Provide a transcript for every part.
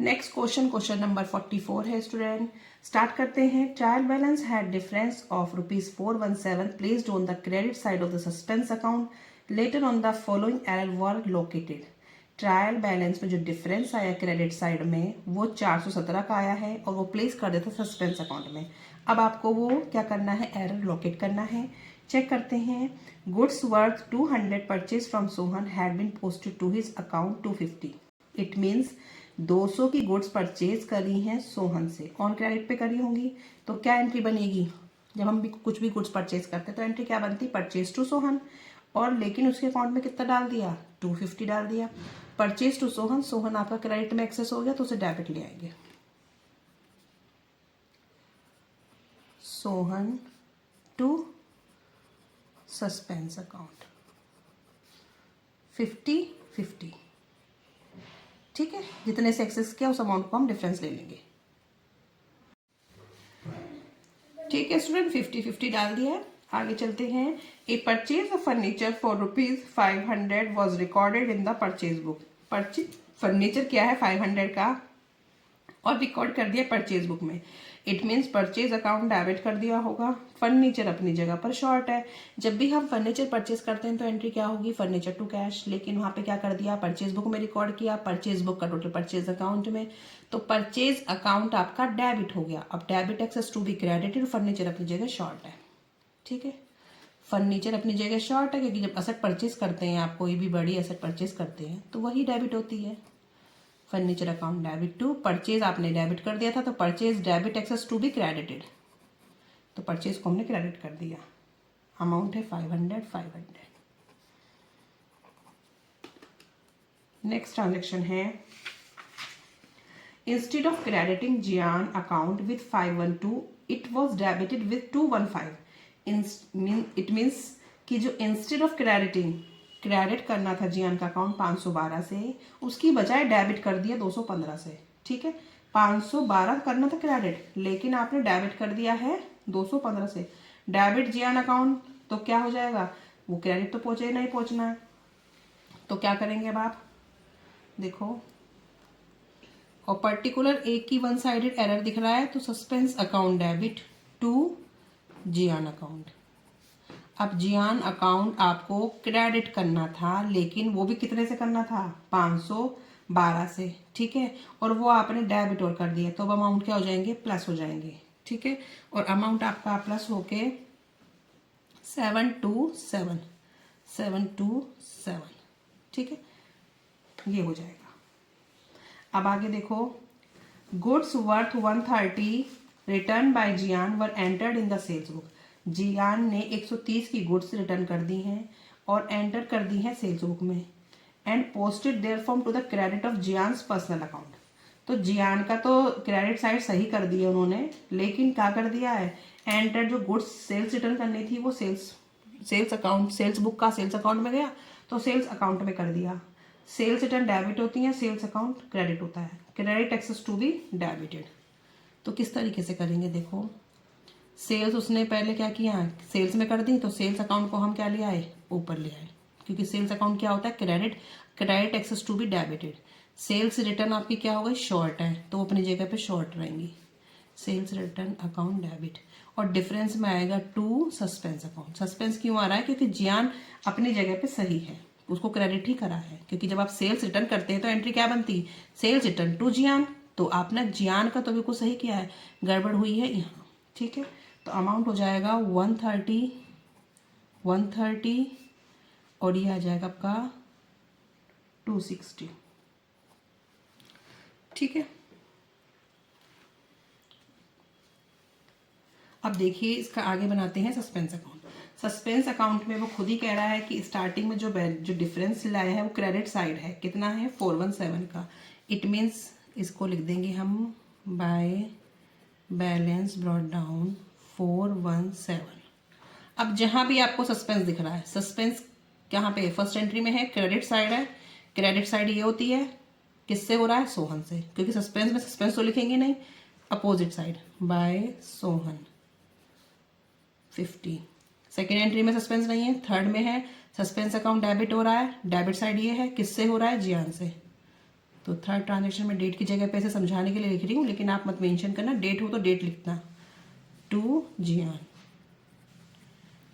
Next question number 44 है student. Start करते हैं। Trial balance had difference of ₹417 placed on the credit side of the suspense account. Later on the following error were located. Trial balance में जो difference आया credit side में वो 417 का आया है और वो प्लेस कर देता सस्पेंस अकाउंट में। अब आपको वो क्या करना है, एरर लोकेट करना है। चेक करते हैं। Goods worth 200 purchase from Sohan had been posted to his account 250। It means 200 की गुड्स परचेज करी हैं सोहन से, ऑन क्रेडिट पे करी होंगी, तो क्या एंट्री बनेगी? जब हम भी कुछ भी गुड्स परचेज करते हैं तो एंट्री क्या बनती? Purchase to Sohan. और लेकिन उसके अकाउंट में कितना डाल दिया? 250 डाल दिया। परचेज टू सोहन, सोहन आपका क्रेडिट में एक्सेस हो गया तो उसे डेबिट ले आएंगे। सोहन टू सस्पेंस अकाउंट 50-50, ठीक है। जितने से एक्सेस किया उस अमाउंट को हम डिफरेंस ले लेंगे, ठीक है स्टूडेंट। 50-50 डाल दिया है। आगे चलते हैं। A purchase of furniture for ₹500 was recorded in the purchase book. Furniture क्या है 500 का और रिकॉर्ड कर दिया परचेज बुक में। It means purchase account debit कर दिया होगा। फर्नीचर अपनी जगह पर शॉर्ट है। जब भी हम फर्नीचर परचेज करते हैं तो एंट्री क्या होगी? Furniture to cash. लेकिन वहां पे क्या कर दिया? परचेज बुक में रिकॉर्ड किया, परचेज बुक का टोटल परचेज अकाउंट में, तो परचेज अकाउंट आपका डेबिट हो गया। अब debit excess to be credited, furniture अपनी जगह शॉर्ट है, ठीक है। फर्नीचर अपनी जगह शॉर्ट है क्योंकि जब असेट परचेज करते हैं, आप कोई भी बड़ी असेट परचेज करते हैं तो वही डेबिट होती है। Furniture account debit to, purchase आपने डेबिट कर दिया था तो purchase debit excess to be credited, तो परचेज को हमने क्रेडिट कर दिया। अमाउंट है 500। नेक्स्ट ट्रांजेक्शन है। Instead of crediting Gyan account with 512 it was debited with 215। It means कि जो इंस्टेड ऑफ क्रेडिट करना था जियान का अकाउंट 512 से, उसकी बजाय डेबिट कर दिया 215 से, ठीक है। 512 करना था क्रेडिट, लेकिन आपने डेबिट कर दिया है 215 से। डेबिट जियान अकाउंट तो क्या हो जाएगा? वो क्रेडिट तो पहुंचे नहीं पहुंचना है, तो क्या करेंगे अब आप देखो। और पर्टिकुलर एक की वन साइडेड एरर दिख रहा है तो suspense account debit to Gyan account. अब जियान अकाउंट आपको क्रेडिट करना था, लेकिन वो भी कितने से करना था? 512 से, ठीक है। और वो आपने डेबिट और कर दिया तो अब अमाउंट क्या हो जाएंगे? प्लस हो जाएंगे, ठीक है। और अमाउंट आपका प्लस होके 727, ठीक है, ये हो जाएगा। अब आगे देखो। Goods worth 130 return by Jian were entered in the sales book. Jian ने 130 की गुड्स रिटर्न कर दी हैं और एंटर कर दी हैं सेल्स बुक में, and posted their form to the credit of Jian's personal account. तो जियान का तो क्रेडिट साइड सही कर दी है उन्होंने, लेकिन क्या कर दिया है? एंटर जो गुड्स सेल्स रिटर्न करनी थी वो सेल्स अकाउंट, सेल्स बुक का सेल्स अकाउंट में गया तो सेल्स अकाउंट में कर दिया। सेल्स रिटर्न डेबिट होती है, सेल्स अकाउंट क्रेडिट होता है। Credit excess to be debited. तो किस तरीके से करेंगे देखो। सेल्स उसने पहले क्या किया? सेल्स में कर दी, तो सेल्स अकाउंट को हम क्या ले आए? ऊपर ले आए, क्योंकि सेल्स अकाउंट क्या होता है? Credit excess to be debited. Sales return आपकी क्या हो गई? शॉर्ट है, तो वो अपनी जगह पे शॉर्ट रहेंगी। सेल्स रिटर्न अकाउंट डेबिट, और डिफरेंस में आएगा टू सस्पेंस अकाउंट। सस्पेंस क्यों आ रहा है? क्योंकि जियान अपनी जगह पे सही है, उसको क्रेडिट ही करा है। क्योंकि जब आप सेल्स रिटर्न करते हैं तो एंट्री क्या बनती? सेल्स रिटर्न टू जियान, तो आपने जियान का तो बिल्कुल सही किया है, गड़बड़ हुई है यहाँ, ठीक है। तो अमाउंट हो जाएगा 130 और ये आ जाएगा आपका 260, ठीक है। अब देखिए इसका आगे बनाते हैं सस्पेंस अकाउंट। सस्पेंस अकाउंट में वो खुद ही कह रहा है कि स्टार्टिंग में जो डिफरेंस लाया है वो क्रेडिट साइड है। कितना है? 417 का। इट मीन्स इसको लिख देंगे हम बाय बैलेंस ब्रॉट डाउन 417। अब जहां भी आपको सस्पेंस दिख रहा है, सस्पेंस कहाँ पे? फर्स्ट एंट्री में है, क्रेडिट साइड है। क्रेडिट साइड ये होती है, किससे हो रहा है? सोहन से, क्योंकि सस्पेंस में सस्पेंस तो लिखेंगे नहीं, opposite side by Sohan 50। Second entry में सस्पेंस नहीं है, थर्ड में है। सस्पेंस अकाउंट डेबिट हो रहा है, डेबिट साइड ये है, किससे हो रहा है? जियान से, तो थर्ड ट्रांजेक्शन में डेट की जगह पे ऐसे समझाने के लिए लिख रही हूँ, लेकिन आप मत मेंशन करना, डेट हो तो डेट लिखना, टू जियान,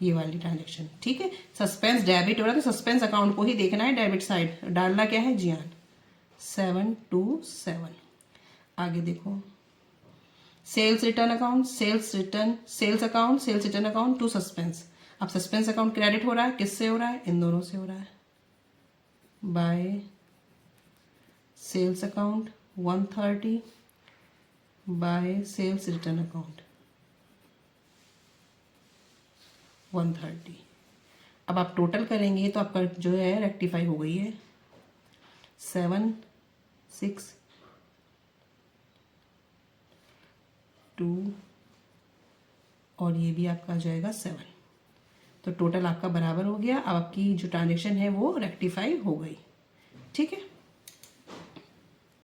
ये वाली ट्रांजेक्शन, ठीक है। सस्पेंस डेबिट हो रहा है तो सस्पेंस अकाउंट को ही देखना है, डेबिट साइड डालना क्या है, जियान, 727। आगे देखो, sales return account, sales account, sales return account to suspense. अब सस्पेंस अकाउंट क्रेडिट हो रहा है, किससे हो रहा है, इन दोनों से हो रहा है, by sales account 130 by sales return account 130। अब आप टोटल करेंगे तो आपका जो है रेक्टिफाई हो गई है, 7 6 2 और ये भी आपका आ जाएगा 7। तो टोटल आपका बराबर हो गया। अब आपकी जो ट्रांजेक्शन है वो रेक्टिफाई हो गई, ठीक है।